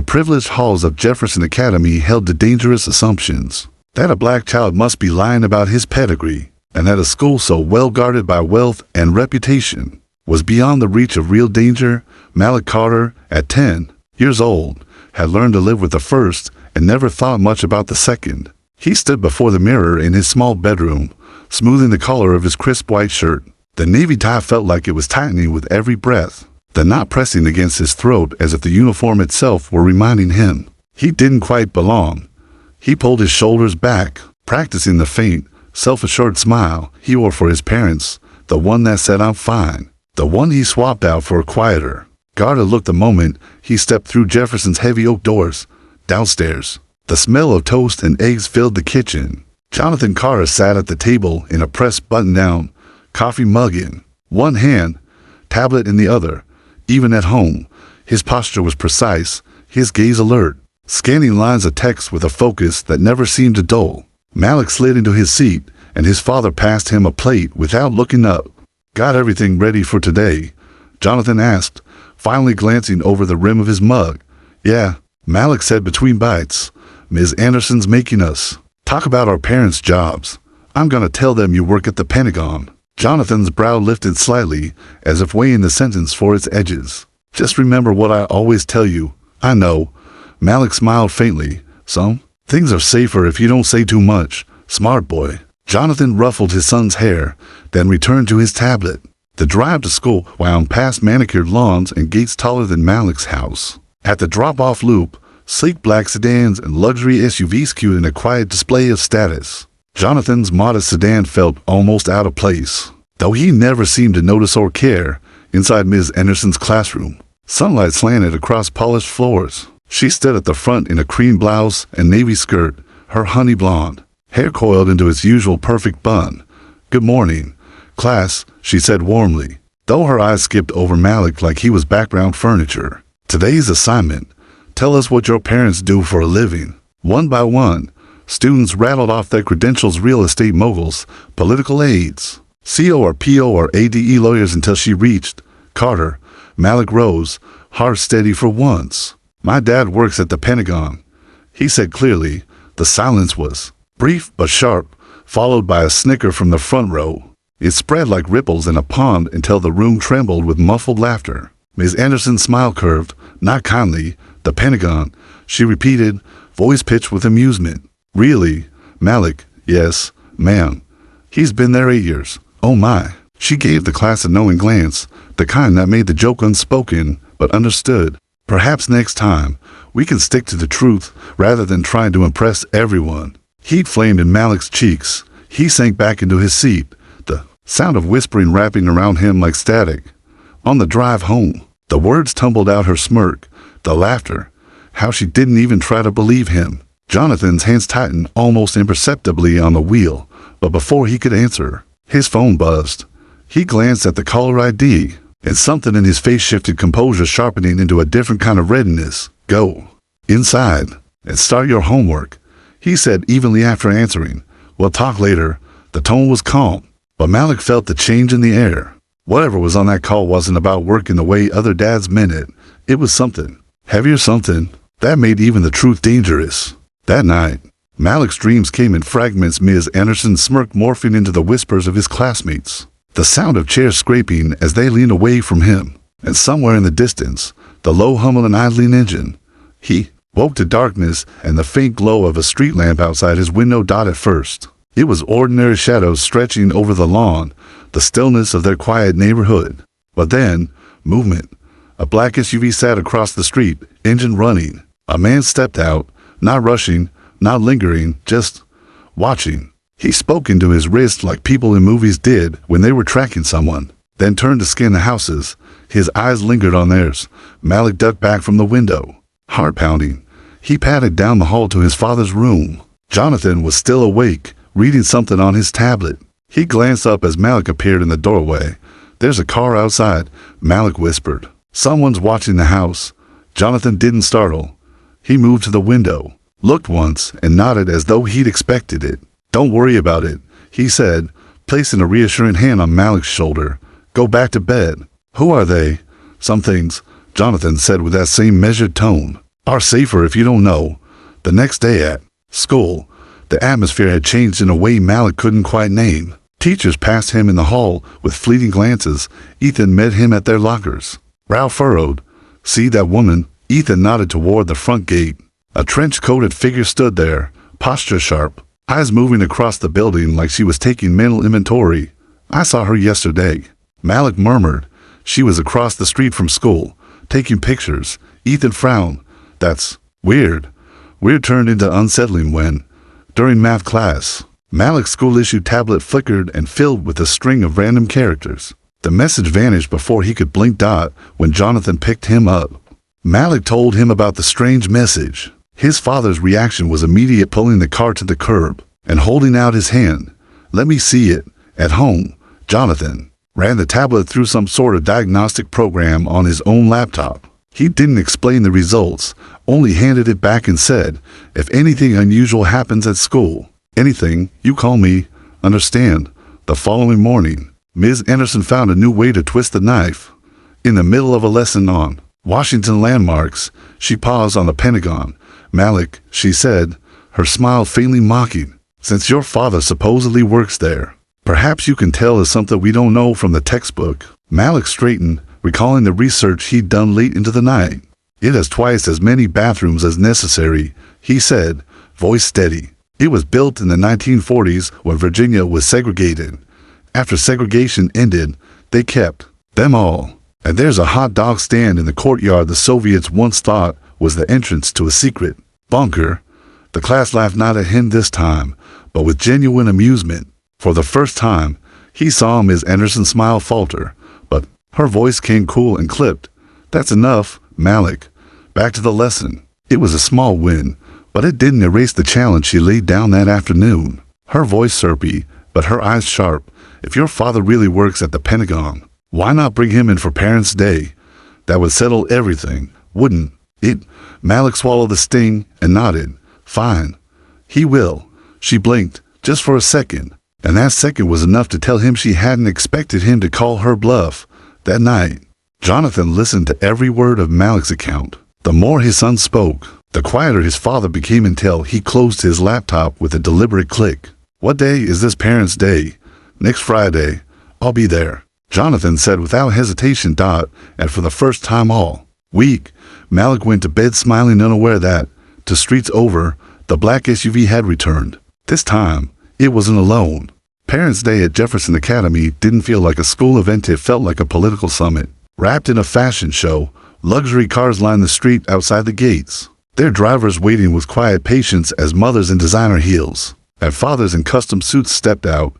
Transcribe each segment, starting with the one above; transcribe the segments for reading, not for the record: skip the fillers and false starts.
privileged halls of Jefferson Academy held to dangerous assumptions. That a black child must be lying about his pedigree, and that a school so well guarded by wealth and reputation was beyond the reach of real danger. Malik Carter, at 10 years old, had learned to live with the first and never thought much about the second. He stood before the mirror in his small bedroom, smoothing the collar of his crisp white shirt. The navy tie felt like it was tightening with every breath, the knot pressing against his throat as if the uniform itself were reminding him he didn't quite belong. He pulled his shoulders back, practicing the faint, self-assured smile he wore for his parents, the one that said "I'm fine," the one he swapped out for a quieter, guarded look the moment he stepped through Jefferson's heavy oak doors. Downstairs, the smell of toast and eggs filled the kitchen. Jonathan Carter sat at the table in a pressed button-down, coffee mug in one hand, tablet in the other. Even at home, his posture was precise, his gaze alert, scanning lines of text with a focus that never seemed to dull. Malik slid into his seat, and his father passed him a plate without looking up. "Got everything ready for today?" Jonathan asked, finally glancing over the rim of his mug. "Yeah," Malik said between bites. "Ms. Anderson's making us talk about our parents' jobs. I'm gonna tell them you work at the Pentagon." Jonathan's brow lifted slightly, as if weighing the sentence for its edges. "Just remember what I always tell you." "I know." Malik smiled faintly. "Some things are safer if you don't say too much. Smart boy." Jonathan ruffled his son's hair, then returned to his tablet. The drive to school wound past manicured lawns and gates taller than Malik's house. At the drop-off loop, sleek black sedans and luxury SUVs queued in a quiet display of status. Jonathan's modest sedan felt almost out of place, though he never seemed to notice or care. Inside Ms. Anderson's classroom, sunlight slanted across polished floors. She stood at the front in a cream blouse and navy skirt, her honey blonde hair coiled into its usual perfect bun. "Good morning, class," she said warmly, though her eyes skipped over Malik like he was background furniture. "Today's assignment: tell us what your parents do for a living." One by one, students rattled off their credentials: real estate moguls, political aides, CO or PO or ADE lawyers, until she reached Carter. Malik rose, heart steady for once. "My dad works at the Pentagon," he said clearly. The silence was brief but sharp, followed by a snicker from the front row. It spread like ripples in a pond until the room trembled with muffled laughter. Ms. Anderson's smile curved, not kindly. "The Pentagon," she repeated, voice pitched with amusement. "Really, Malik?" "Yes, ma'am. He's been there 8 years. "Oh my." She gave the class a knowing glance, the kind that made the joke unspoken, but understood. "Perhaps next time, we can stick to the truth rather than trying to impress everyone." Heat flamed in Malik's cheeks. He sank back into his seat, the sound of whispering wrapping around him like static. On the drive home, the words tumbled out: her smirk, the laughter, how she didn't even try to believe him. Jonathan's hands tightened almost imperceptibly on the wheel, but before he could answer, his phone buzzed. He glanced at the caller ID, and something in his face shifted, composure sharpening into a different kind of readiness. "Go inside and start your homework," he said evenly after answering. "We'll talk later." The tone was calm, but Malik felt the change in the air. Whatever was on that call wasn't about work in the way other dads meant it. It was something heavier, something that made even the truth dangerous. That night, Malik's dreams came in fragments, Ms. Anderson's smirk morphing into the whispers of his classmates, the sound of chairs scraping as they leaned away from him, and somewhere in the distance, the low hum of an idling engine. He woke to darkness and the faint glow of a street lamp outside his window. At first, it was ordinary shadows stretching over the lawn, the stillness of their quiet neighborhood. But then, movement. A black SUV sat across the street, engine running. A man stepped out, not rushing, not lingering, just watching. He spoke into his wrist like people in movies did when they were tracking someone, then turned to scan the houses. His eyes lingered on theirs. Malik ducked back from the window, heart pounding. He padded down the hall to his father's room. Jonathan was still awake, reading something on his tablet. He glanced up as Malik appeared in the doorway. "There's a car outside," Malik whispered. "Someone's watching the house." Jonathan didn't startle. He moved to the window, looked once, and nodded as though he'd expected it. "Don't worry about it," he said, placing a reassuring hand on Malik's shoulder. "Go back to bed." "Who are they?" "Some things," Jonathan said with that same measured tone. are safer if you don't know. The next day at school, the atmosphere had changed in a way Malik couldn't quite name. Teachers passed him in the hall with fleeting glances. Ethan met him at their lockers. Brow furrowed. See that woman? Ethan nodded toward the front gate. A trench-coated figure stood there, posture sharp, eyes moving across the building like she was taking mental inventory. I saw her yesterday. Malik murmured. She was across the street from school, taking pictures. Ethan frowned. That's weird. Weird turned into unsettling when, during math class, Malik's school-issued tablet flickered and filled with a string of random characters. The message vanished before he could blink when Jonathan picked him up. Malik told him about the strange message. His father's reaction was immediate, pulling the car to the curb and holding out his hand. Let me see it. At home, Jonathan ran the tablet through some sort of diagnostic program on his own laptop. He didn't explain the results, only handed it back and said, if anything unusual happens at school, anything, you call me. Understand? The following morning, Ms. Anderson found a new way to twist the knife. In the middle of a lesson on Washington landmarks, she paused on the Pentagon. Malik, she said, her smile faintly mocking, since your father supposedly works there, perhaps you can tell us something we don't know from the textbook. Malik straightened, recalling the research he'd done late into the night. It has twice as many bathrooms as necessary, he said, voice steady. It was built in the 1940s when Virginia was segregated. After segregation ended, they kept them all. And there's a hot dog stand in the courtyard the Soviets once thought was the entrance to a secret bunker. The class laughed, not at him this time, but with genuine amusement. For the first time, he saw Ms. Anderson's smile falter, but her voice came cool and clipped. That's enough, Malik. Back to the lesson. It was a small win, but it didn't erase the challenge she laid down that afternoon. Her voice syrupy, but her eyes sharp. If your father really works at the Pentagon, why not bring him in for Parents' Day? That would settle everything, wouldn't it? Malik swallowed the sting and nodded. Fine. He will. She blinked, just for a second, and that second was enough to tell him she hadn't expected him to call her bluff. That night, Jonathan listened to every word of Malik's account. The more his son spoke, the quieter his father became until he closed his laptop with a deliberate click. What day is this Parents' Day? Next Friday. I'll be there, Jonathan said without hesitation. And for the first time all week, Malik went to bed smiling, unaware that, to streets over, the black SUV had returned. This time, it wasn't alone. Parents' Day at Jefferson Academy didn't feel like a school event, it felt like a political summit. Wrapped in a fashion show, luxury cars lined the street outside the gates, their drivers waiting with quiet patience as mothers in designer heels and fathers in custom suits stepped out,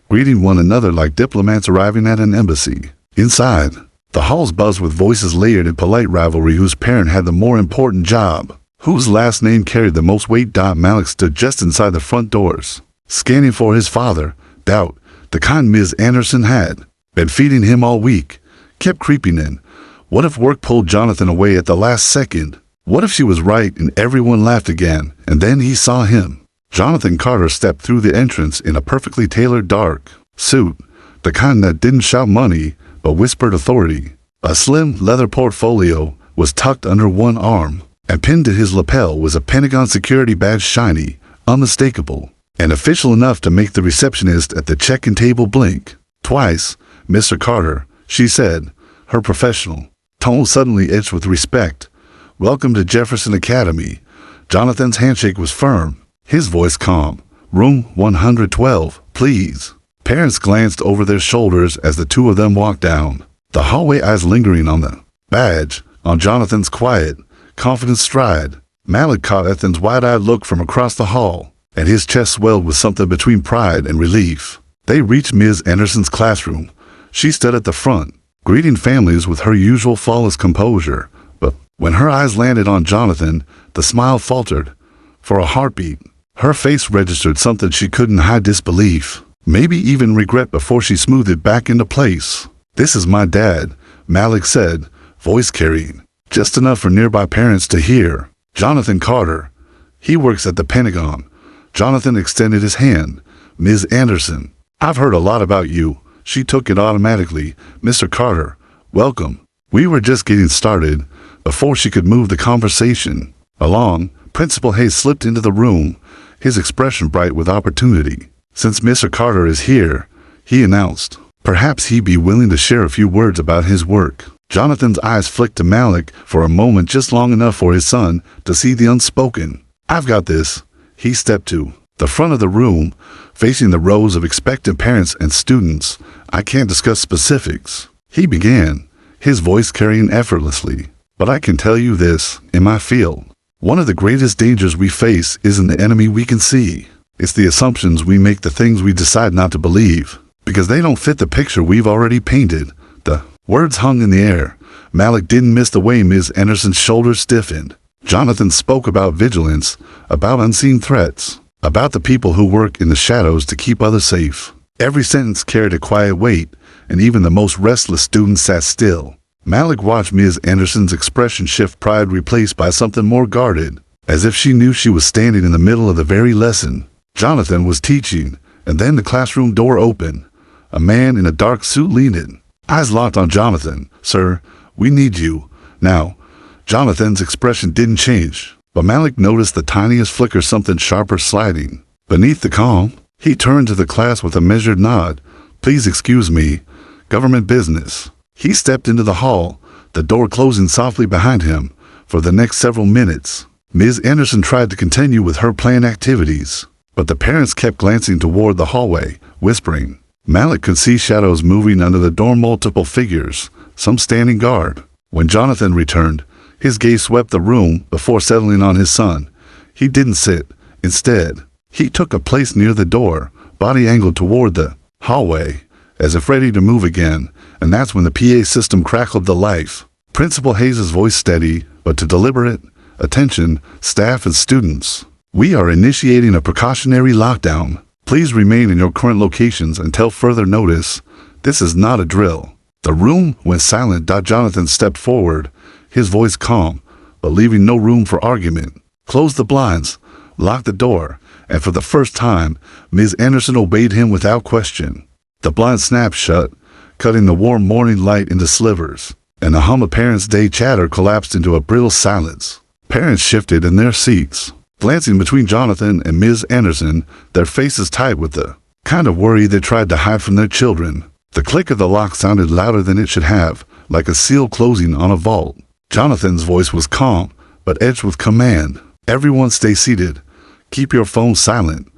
greeting one another like diplomats arriving at an embassy. Inside, the halls buzzed with voices layered in polite rivalry, whose parent had the more important job, whose last name carried the most weight. Malik stood just inside the front doors, scanning for his father. Doubt, the kind Ms. Anderson had been feeding him all week, kept creeping in. What if work pulled Jonathan away at the last second? What if she was right and everyone laughed again? And then he saw him. Jonathan Carter stepped through the entrance in a perfectly tailored dark suit, the kind that didn't shout money, but whispered authority. A slim leather portfolio was tucked under one arm, and pinned to his lapel was a Pentagon security badge, shiny, unmistakable, and official enough to make the receptionist at the check-in table blink. Twice, Mr. Carter, she said, her professional tone suddenly edged with respect. Welcome to Jefferson Academy. Jonathan's handshake was firm, his voice calm. Room 112, please. Parents glanced over their shoulders as the two of them walked down the hallway, eyes lingering on the badge, on Jonathan's quiet, confident stride. Malik caught Ethan's wide-eyed look from across the hall, and his chest swelled with something between pride and relief. They reached Ms. Anderson's classroom. She stood at the front, greeting families with her usual flawless composure, but when her eyes landed on Jonathan, the smile faltered. For a heartbeat, her face registered something she couldn't hide: disbelief, maybe even regret, before she smoothed it back into place. This is my dad, Malik said, voice carrying just enough for nearby parents to hear. Jonathan Carter. He works at the Pentagon. Jonathan extended his hand. Ms. Anderson, I've heard a lot about you. She took it automatically. Mr. Carter, welcome. We were just getting started. Before she could move the conversation, Along, Principal Hayes slipped into the room, his expression bright with opportunity. "Since Mr. Carter is here," he announced, "perhaps he'd be willing to share a few words about his work." Jonathan's eyes flicked to Malik for a moment, just long enough for his son to see the unspoken. "I've got this." He stepped to the front of the room, facing the rows of expectant parents and students. "I can't discuss specifics," he began, his voice carrying effortlessly. "But I can tell you this, in my field, one of the greatest dangers we face isn't the enemy we can see. It's the assumptions we make, the things we decide not to believe, because they don't fit the picture we've already painted." The words hung in the air. Malik didn't miss the way Ms. Anderson's shoulders stiffened. Jonathan spoke about vigilance, about unseen threats, about the people who work in the shadows to keep others safe. Every sentence carried a quiet weight, and even the most restless student sat still. Malik watched Ms. Anderson's expression shift, pride replaced by something more guarded, as if she knew she was standing in the middle of the very lesson Jonathan was teaching. And then the classroom door opened. A man in a dark suit leaned in, eyes locked on Jonathan. "Sir, we need you now." Jonathan's expression didn't change, but Malik noticed the tiniest flicker, something sharper sliding beneath the calm. He turned to the class with a measured nod. "Please excuse me. Government business." He stepped into the hall, the door closing softly behind him. For the next several minutes, Ms. Anderson tried to continue with her planned activities, but the parents kept glancing toward the hallway, whispering. Malik could see shadows moving under the door, multiple figures, some standing guard. When Jonathan returned, his gaze swept the room before settling on his son. He didn't sit. Instead, he took a place near the door, body angled toward the hallway, as if ready to move again. And that's when the PA system crackled to life. Principal Hayes' voice steady, but to deliberate. "Attention, staff and students. We are initiating a precautionary lockdown. Please remain in your current locations until further notice. This is not a drill." The room went silent. Jonathan stepped forward, his voice calm, but leaving no room for argument. Closed the blinds, locked the door, and for the first time, Ms. Anderson obeyed him without question. The blinds snapped shut, cutting the warm morning light into slivers, and the hum of parents' day chatter collapsed into a brittle silence. Parents shifted in their seats, glancing between Jonathan and Ms. Anderson, their faces tight with the kind of worry they tried to hide from their children. The click of the lock sounded louder than it should have, like a seal closing on a vault. Jonathan's voice was calm, but edged with command. "Everyone stay seated. Keep your phones silent.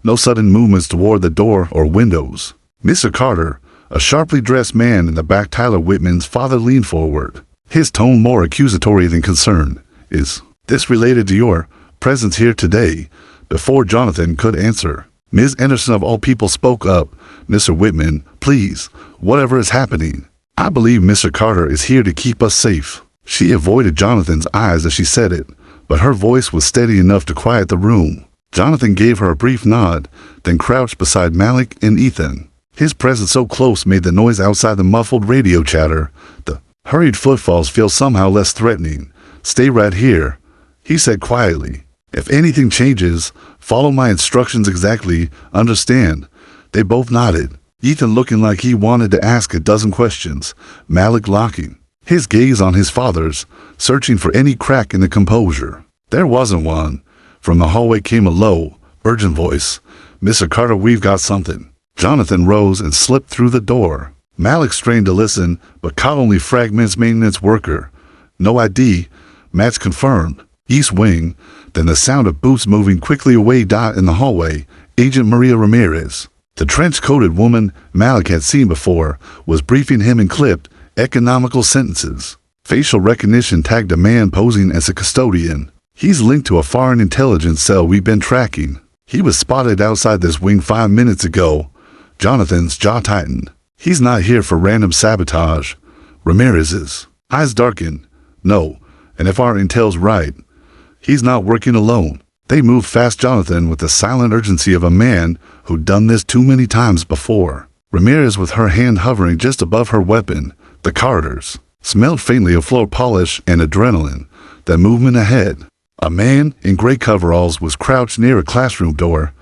No sudden movements toward the door or windows." Mr. Carter, a sharply dressed man in the back, Tyler Whitman's father, leaned forward, his tone more accusatory than concerned. "Is this related to your presence here today?" Before Jonathan could answer, Ms. Anderson of all people spoke up. "Mr. Whitman, please, whatever is happening, I believe Mr. Carter is here to keep us safe." She avoided Jonathan's eyes as she said it, but her voice was steady enough to quiet the room. Jonathan gave her a brief nod, then crouched beside Malik and Ethan. His presence so close made the noise outside the muffled radio chatter, the hurried footfalls, feel somehow less threatening. "Stay right here," he said quietly. "If anything changes, follow my instructions exactly. Understand?" They both nodded, Ethan looking like he wanted to ask a dozen questions, Malik locking his gaze on his father's, searching for any crack in the composure. There wasn't one. From the hallway came a low, urgent voice. "Mr. Carter, we've got something." Jonathan rose and slipped through the door. Malik strained to listen, but caught only fragments. "Maintenance worker. No ID. Match confirmed. East wing." Then the sound of boots moving quickly away. In the hallway, Agent Maria Ramirez, the trench-coated woman Malik had seen before, was briefing him in clipped, economical sentences. Facial recognition tagged a man posing as a custodian. "He's linked to a foreign intelligence cell we've been tracking. He was spotted outside this wing 5 minutes ago." Jonathan's jaw tightened. "He's not here for random sabotage." Ramirez's eyes darkened. "No, and if our intel's right, he's not working alone." They moved fast Jonathan with the silent urgency of a man who'd done this too many times before. Ramirez, with her hand hovering just above her weapon, the Carters, smelled faintly of floor polish and adrenaline. The movement ahead. A man in gray coveralls was crouched near a classroom door,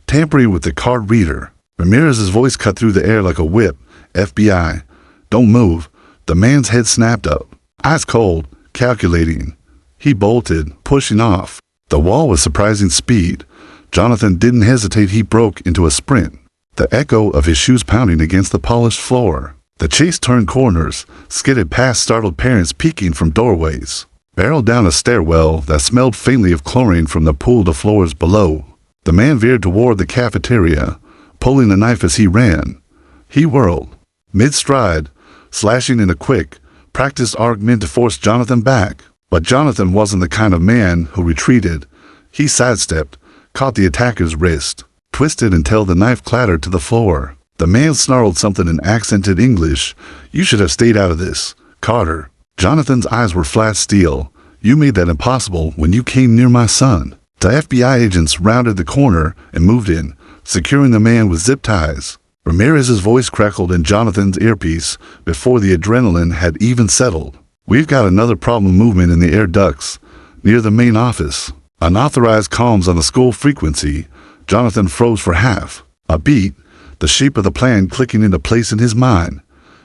tampering with the card reader. Ramirez's voice cut through the air like a whip. "FBI, don't move." The man's head snapped up, eyes cold, calculating. He bolted, pushing off. The wall was surprising speed. Jonathan didn't hesitate. He broke into a sprint, the echo of his shoes pounding against the polished floor. The chase turned corners, skidded past startled parents peeking from doorways, barreled down a stairwell that smelled faintly of chlorine from the pool to floors below. The man veered toward the cafeteria, pulling a knife as he ran. He whirled, mid-stride, slashing in a quick, practiced arc meant to force Jonathan back. But Jonathan wasn't the kind of man who retreated. He sidestepped, caught the attacker's wrist, twisted until the knife clattered to the floor. The man snarled something in accented English. "You should have stayed out of this, Carter." Jonathan's eyes were flat steel. "You made that impossible when you came near my son." The FBI agents rounded the corner and moved in, securing the man with zip ties. Ramirez's voice crackled in Jonathan's earpiece before the adrenaline had even settled. "We've got another problem movement in the air ducts, near the main office." Unauthorized comms on the school frequency. Jonathan froze for half a beat, the shape of the plan clicking into place in his mind.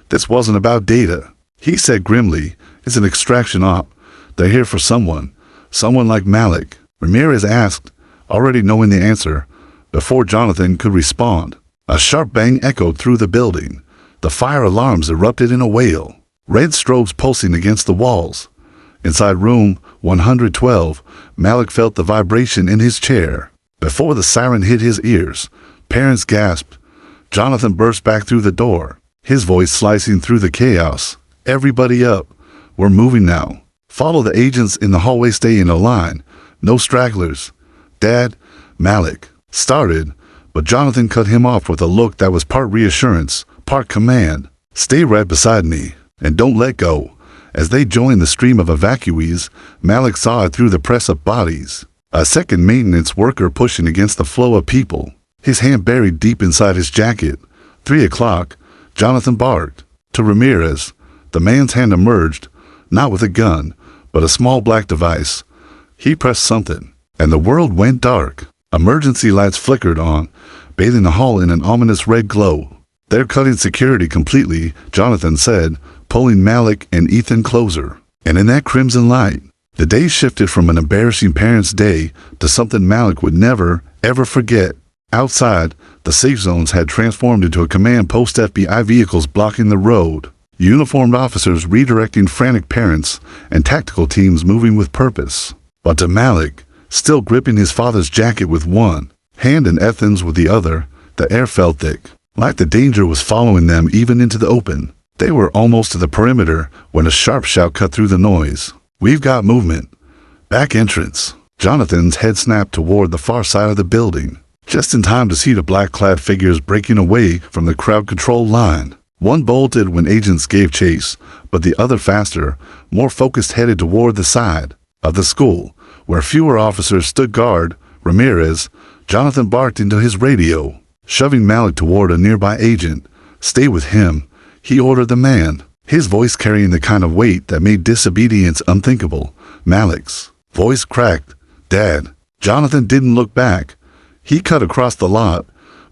This wasn't about data, he said grimly. "It's an extraction op. They're here for someone like Malik." Ramirez asked, already knowing the answer, before Jonathan could respond. A sharp bang echoed through the building. The fire alarms erupted in a wail, red strobes pulsing against the walls. Inside room 112, Malik felt the vibration in his chair. Before the siren hit his ears, parents gasped. Jonathan burst back through the door, his voice slicing through the chaos. "Everybody up. We're moving now. Follow the agents in the hallway. Stay in a line. No stragglers." "Dad," Malik started, but Jonathan cut him off with a look that was part reassurance, part command. "Stay right beside me, and don't let go." As they joined the stream of evacuees, Malik saw it through the press of bodies. A second maintenance worker pushing against the flow of people, his hand buried deep inside his jacket. 3 o'clock, Jonathan barked. To Ramirez, the man's hand emerged, not with a gun, but a small black device. He pressed something, and the world went dark. Emergency lights flickered on, bathing the hall in an ominous red glow. "They're cutting security completely," Jonathan said, pulling Malik and Ethan closer. And in that crimson light, the day shifted from an embarrassing parent's day to something Malik would never, ever forget. Outside, the safe zones had transformed into a command post, FBI vehicles blocking the road, uniformed officers redirecting frantic parents, and tactical teams moving with purpose. But to Malik, still gripping his father's jacket with one hand and Ethan's with the other, the air felt thick, like the danger was following them even into the open. They were almost to the perimeter when a sharp shout cut through the noise. "We've got movement. Back entrance." Jonathan's head snapped toward the far side of the building, just in time to see the black-clad figures breaking away from the crowd control line. One bolted when agents gave chase, but the other, faster, more focused, headed toward the side of the school, where fewer officers stood guard. Ramirez, Jonathan barked into his radio, shoving Malik toward a nearby agent. "Stay with him," he ordered the man, his voice carrying the kind of weight that made disobedience unthinkable. Malik's voice cracked. "Dad." Jonathan didn't look back. He cut across the lot,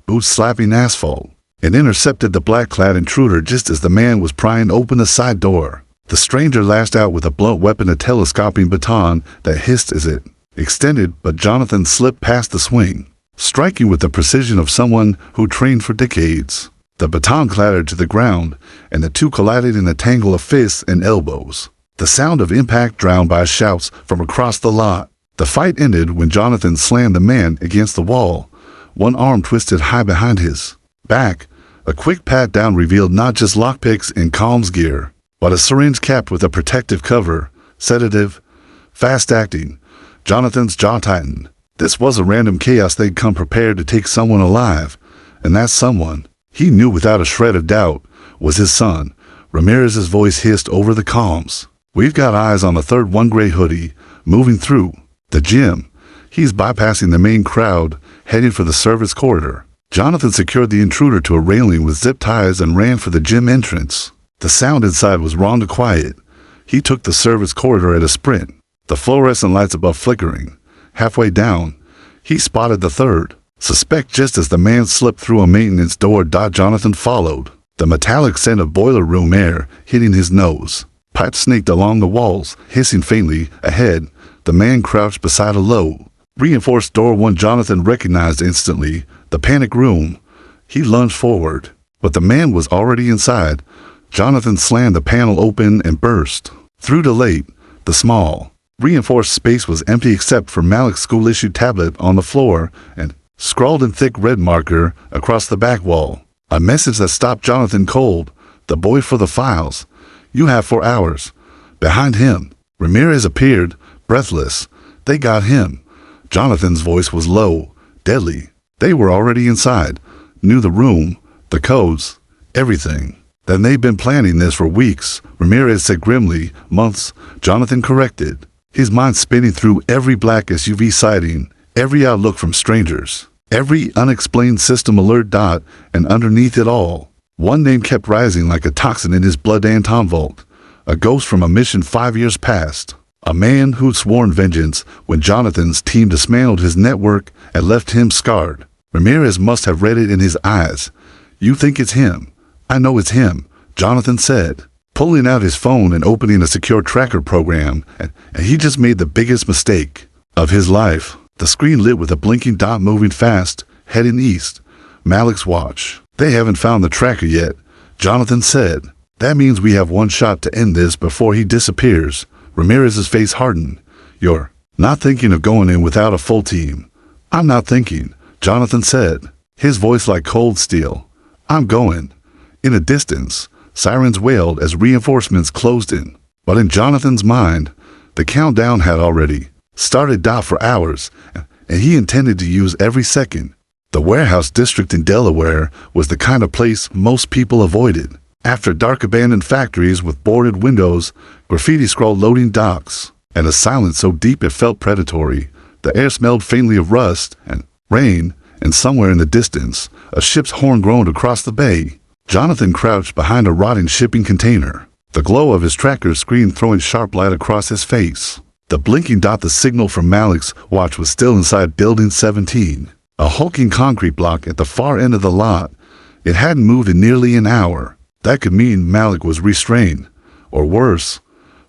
boots slapping asphalt, and intercepted the black-clad intruder just as the man was prying open the side door. The stranger lashed out with a blunt weapon, a telescoping baton that hissed as it extended, but Jonathan slipped past the swing, striking with the precision of someone who trained for decades. The baton clattered to the ground, and the two collided in a tangle of fists and elbows, the sound of impact drowned by shouts from across the lot. The fight ended when Jonathan slammed the man against the wall, one arm twisted high behind his back. A quick pat-down revealed not just lockpicks and comms gear, but a syringe capped with a protective cover, sedative, fast-acting. Jonathan's jaw tightened. This wasn't random chaos. They'd come prepared to take someone alive, and that someone, he knew without a shred of doubt, was his son. Ramirez's voice hissed over the comms. "We've got eyes on the third one, gray hoodie, moving through the gym. He's bypassing the main crowd, heading for the service corridor." Jonathan secured the intruder to a railing with zip ties and ran for the gym entrance. The sound inside was wrong to quiet. He took the service corridor at a sprint, the fluorescent lights above flickering. Halfway down, he spotted the third suspect just as the man slipped through a maintenance door. Jonathan followed, the metallic scent of boiler room air hitting his nose. Pipes snaked along the walls, hissing faintly. Ahead, The man crouched beside a low, reinforced door one Jonathan recognized instantly, the panic room. He lunged forward, but the man was already inside. Jonathan slammed the panel open and burst. Through the late, the small, reinforced space was empty except for Malik's school-issued tablet on the floor and, scrawled in thick red marker, across the back wall. A message that stopped Jonathan cold. The boy for the files. You have 4 hours. Behind him, Ramirez appeared, breathless. They got him. Jonathan's voice was low, deadly. They were already inside, knew the room, the codes, everything. Then they've been planning this for weeks, Ramirez said grimly. Months, Jonathan corrected, his mind spinning through every black SUV sighting, every outlook from strangers, every unexplained system alert dot, and underneath it all, one name kept rising like a toxin in his blood. Anton Volk, a ghost from a mission 5 years past. A man who'd sworn vengeance when Jonathan's team dismantled his network and left him scarred. Ramirez must have read it in his eyes. You think it's him? I know it's him, Jonathan said, pulling out his phone and opening a secure tracker program, and he just made the biggest mistake of his life. The screen lit with a blinking dot moving fast, heading east. Malik's watch. They haven't found the tracker yet, Jonathan said. That means we have one shot to end this before he disappears. Ramirez's face hardened. You're not thinking of going in without a full team? I'm not thinking, Jonathan said, his voice like cold steel. I'm going. In the distance, sirens wailed as reinforcements closed in. But in Jonathan's mind, the countdown had already started. For hours, and he intended to use every second. The warehouse district in Delaware was the kind of place most people avoided. After dark abandoned factories with boarded windows, graffiti scrawled loading docks, and a silence so deep it felt predatory. The air smelled faintly of rust and rain, and somewhere in the distance, a ship's horn groaned across the bay. Jonathan crouched behind a rotting shipping container, the glow of his tracker screen throwing sharp light across his face. The blinking dot, the signal from Malik's watch, was still inside Building 17, a hulking concrete block at the far end of the lot. It hadn't moved in nearly an hour. That could mean Malik was restrained, or worse,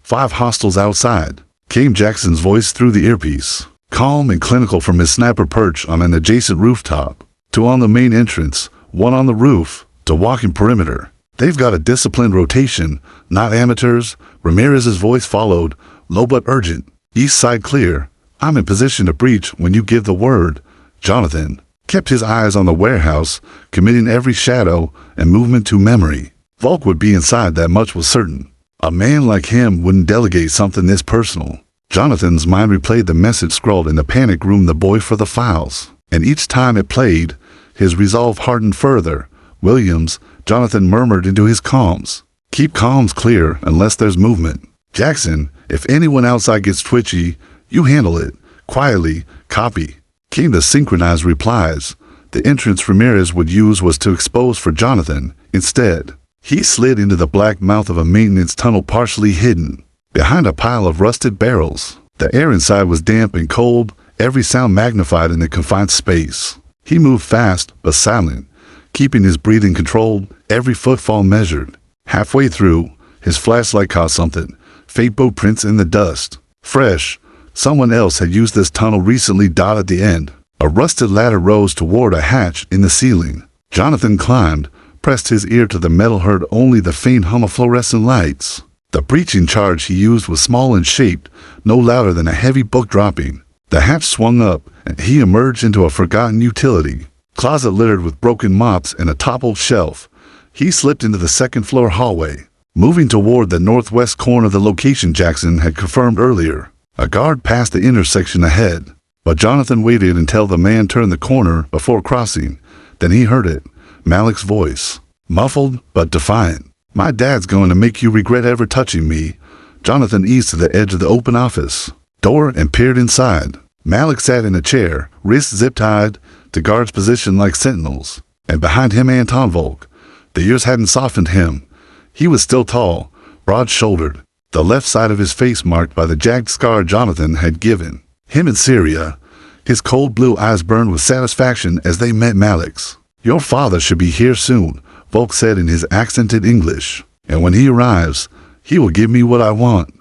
5 hostiles outside. Came Jackson's voice through the earpiece, calm and clinical from his snapper perch on an adjacent rooftop. 2 on the main entrance, 1 on the roof, to walking perimeter. They've got a disciplined rotation, not amateurs. Ramirez's voice followed, low but urgent. East side clear. I'm in position to breach when you give the word. Jonathan kept his eyes on the warehouse, committing every shadow and movement to memory. Volk would be inside, that much was certain. A man like him wouldn't delegate something this personal. Jonathan's mind replayed the message scrawled in the panic room, the boy for the files. And each time it played, his resolve hardened further. Williams, Jonathan murmured into his comms. Keep comms clear unless there's movement. Jackson, if anyone outside gets twitchy, you handle it. Quietly, copy. Came the synchronized replies. The entrance Ramirez would use was to expose for Jonathan. Instead, he slid into the black mouth of a maintenance tunnel partially hidden behind a pile of rusted barrels. The air inside was damp and cold, every sound magnified in the confined space. He moved fast but silent, keeping his breathing controlled, every footfall measured. Halfway through, his flashlight caught something, faint boot prints in the dust. Fresh, someone else had used this tunnel recently. At the end, a rusted ladder rose toward a hatch in the ceiling. Jonathan climbed, pressed his ear to the metal, heard only the faint hum of fluorescent lights. The breaching charge he used was small and shaped, no louder than a heavy book dropping. The hatch swung up, and he emerged into a forgotten utility. Closet littered with broken mops and a toppled shelf. He slipped into the second-floor hallway, moving toward the northwest corner of the location Jackson had confirmed earlier. A guard passed the intersection ahead, but Jonathan waited until the man turned the corner before crossing. Then he heard it, Malik's voice, muffled but defiant. My dad's going to make you regret ever touching me. Jonathan eased to the edge of the open office door and peered inside. Malik sat in a chair, wrists zip-tied, the guards positioned like sentinels, and behind him Anton Volk. The years hadn't softened him. He was still tall, broad-shouldered, the left side of his face marked by the jagged scar Jonathan had given him in Syria. His cold blue eyes burned with satisfaction as they met Malik's. Your father should be here soon, Volk said in his accented English. And when he arrives, he will give me what I want.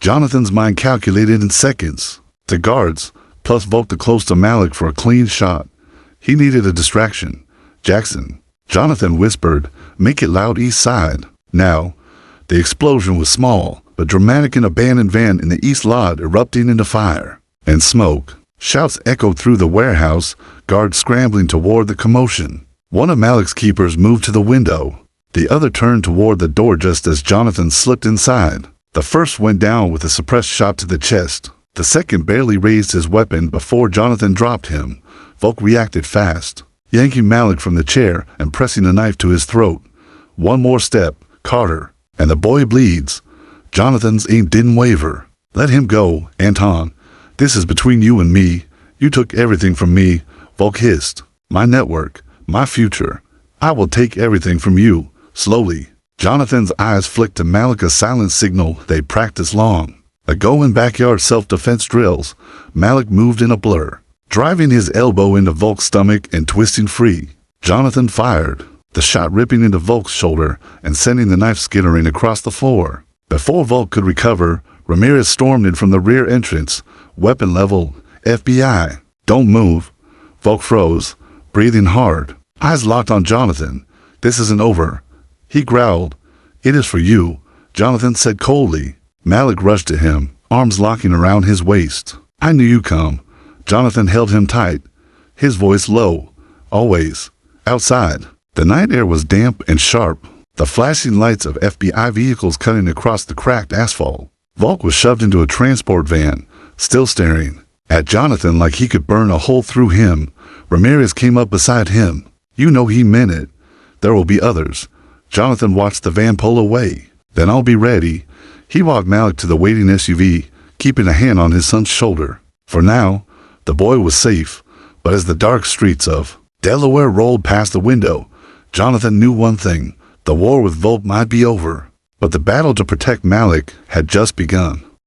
Jonathan's mind calculated in seconds. The guards, plus Volk the close to Malik for a clean shot. He needed a distraction. Jackson, Jonathan whispered, make it loud east side. Now, the explosion was small, but dramatic. An abandoned van in the east lot erupting into fire and smoke. Shouts echoed through the warehouse, guards scrambling toward the commotion. One of Malik's keepers moved to the window. The other turned toward the door just as Jonathan slipped inside. The first went down with a suppressed shot to the chest. The second barely raised his weapon before Jonathan dropped him. Volk reacted fast, yanking Malik from the chair and pressing a knife to his throat. One more step, Carter, and the boy bleeds. Jonathan's aim didn't waver. Let him go, Anton. This is between you and me. You took everything from me, Volk hissed. My network, my future. I will take everything from you. Slowly, Jonathan's eyes flicked to Malik, a silent signal they'd practiced long. A go in backyard self-defense drills. Malik moved in a blur, driving his elbow into Volk's stomach and twisting free. Jonathan fired, the shot ripping into Volk's shoulder and sending the knife skittering across the floor. Before Volk could recover, Ramirez stormed in from the rear entrance, weapon level, FBI. Don't move. Volk froze, breathing hard, eyes locked on Jonathan. This isn't over. He growled. It is for you, Jonathan said coldly. Malik rushed to him, arms locking around his waist. I knew you'd come. Jonathan held him tight, his voice low. Always. Outside. The night air was damp and sharp, the flashing lights of FBI vehicles cutting across the cracked asphalt. Volk was shoved into a transport van, still staring at Jonathan like he could burn a hole through him. Ramirez came up beside him. You know he meant it. There will be others. Jonathan watched the van pull away. Then I'll be ready. He walked Malik to the waiting SUV, keeping a hand on his son's shoulder. For now, the boy was safe, but as the dark streets of Delaware rolled past the window, Jonathan knew one thing. The war with Volk might be over, but the battle to protect Malik had just begun.